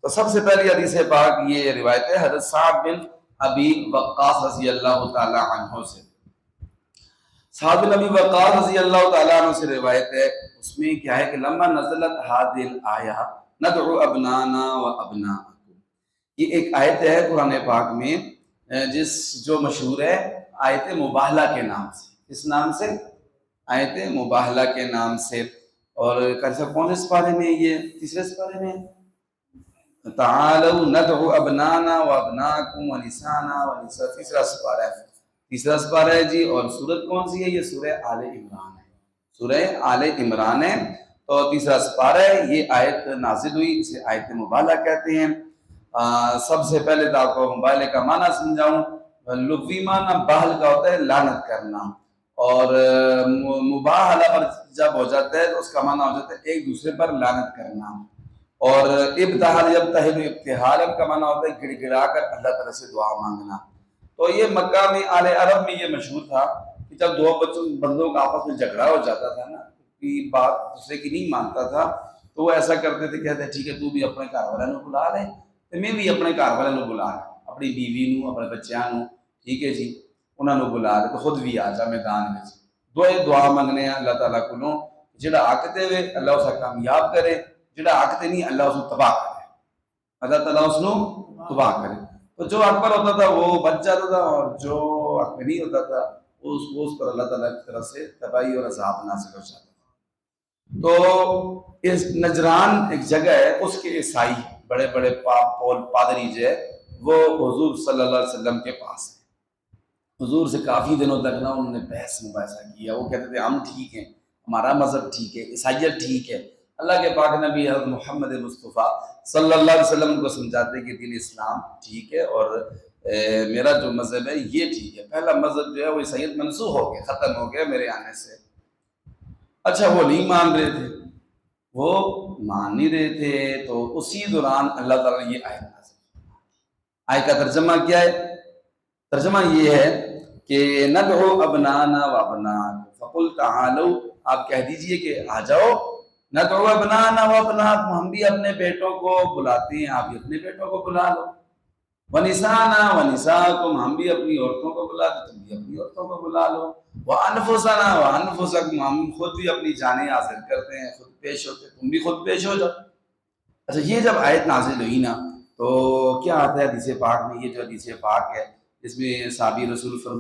تو سب سے پہلی حدیث پاک یہ روایت ہے حضرت سعد بن ابی وقاص رضی اللہ تعالی عنہ سے۔ سعد بن ابی وقاص رضی اللہ تعالی عنہ سے روایت ہے، اس میں کیا ہے کہ لما نزلت هذه الآیہ ندعو ابنانا و ابناءکم، یہ ایک آیت ہے قرآن پاک میں جو مشہور ہے آیت مباہلہ کے نام سے۔ کس نام سے؟ آیت مباہلہ کے نام سے۔ اور کون سے سپارے میں؟ یہ تیسرے سپارے میں، تعالوا ندعو ابنانا و ابناکم و نسانا و نساء، تیسرا سپارہ ہے، تیسرا سپارہ ہے جی۔ اور سورت کون سی ہے؟ یہ سورہ آل عمران ہے، سورہ آل عمران ہے، تو تیسرا سپارہ ہے۔ یہ آیت نازل ہوئی، اسے آیت مباہلہ کہتے ہیں۔ سب سے پہلے تو آپ کو مباہلے کا معنی سمجھاؤں۔ لغوی معنی باہل کا ہوتا ہے لعنت کرنا، اور مباہلہ پر جب ہو جاتا ہے تو اس کا معنی ہو جاتا ہے ایک دوسرے پر لعنت کرنا۔ اور ابتحال یبتحل ابتحال کا معنی ہوتا ہے گڑ گڑا کر اللہ تعالیٰ سے دعا مانگنا۔ تو یہ مکہ میں آل عرب میں یہ مشہور تھا کہ جب دو بندوں کا آپس میں جھگڑا ہو جاتا تھا نا، کہ بات دوسرے کی نہیں مانتا تھا، تو وہ ایسا کرتے تھے، کہتے ٹھیک ہے تو بھی اپنے گھر والوں کو بلا لے، تو میں بھی اپنے گھر والوں کو بلا لے، اپنی بیوی نو اپنے بچیاں نو، ٹھیک ہے جی، انہوں نے بلا لے، تو خود بھی آ جا میدان میں دعا منگنے ہیں اللہ تعالیٰ کو، جڑا حق دے وے اللہ اسے کامیاب کرے، جڑا حق تے نہیں اللہ اس کو تباہ کرے، اللہ تعالیٰ اس کو تباہ کرے۔ تو جو حق پر ہوتا تھا وہ بچ جاتا تھا، اور جو حق میں نہیں ہوتا تھا اس پر اللہ تعالیٰ کی طرف سے تباہی اور عذاب نازل ہو جاتا تھا۔ تو اس نجران ایک جگہ ہے، اس کے عیسائی بڑے بڑے پادری جو ہے وہ حضور صلی اللہ علیہ وسلم کے پاس ہے۔ حضور سے کافی دنوں تک نا انہوں نے بحث مباحثہ کیا، وہ کہتے تھے ہم ٹھیک ہیں، ہمارا مذہب ٹھیک ہے، عیسائیت ٹھیک ہے۔ اللہ کے پاک نبی حضرت محمد مصطفیٰ صلی اللہ علیہ وسلم کو سمجھاتے کہ دین اسلام ٹھیک ہے، اور میرا جو مذہب ہے یہ ٹھیک ہے۔ پہلا مذہب جو ہے وہ عیسائیت منسوخ ہو گیا، ختم ہو گیا میرے آنے سے۔ اچھا وہ نہیں مان رہے تھے، وہ مان نہیں رہے تھے، تو اسی دوران اللہ تعالیٰ نے یہ آیت نازل کی۔ آیت کا ترجمہ کیا ہے؟ ترجمہ یہ ہے کہ ندعو ابنانا و ابناکم فقل تعالوا، آپ کہہ دیجئے کہ آ جاؤ، ندعو ابنانا و ابناکم، ہم بھی اپنے بیٹوں کو بلاتے ہیں، آپ بھی اپنے بیٹوں کو بلا لو، ونسانا و نساکم، ہم بھی اپنی عورتوں کو بلاتے ہیں، تم بھی اپنی عورتوں کو بلا لو، وانفسنا و انفسکم، ہم خود بھی اپنی جانیں حاضر کرتے ہیں، خود پیش ہوتے ہیں، تم بھی خود پیش ہو جاؤ۔ اچھا یہ جب آیت نازل ہوئی نا تو کیا آتا ہے حدیث پاک میں؟ یہ جو حدیث پاک ہے اس میں صحابی رسول فرماتے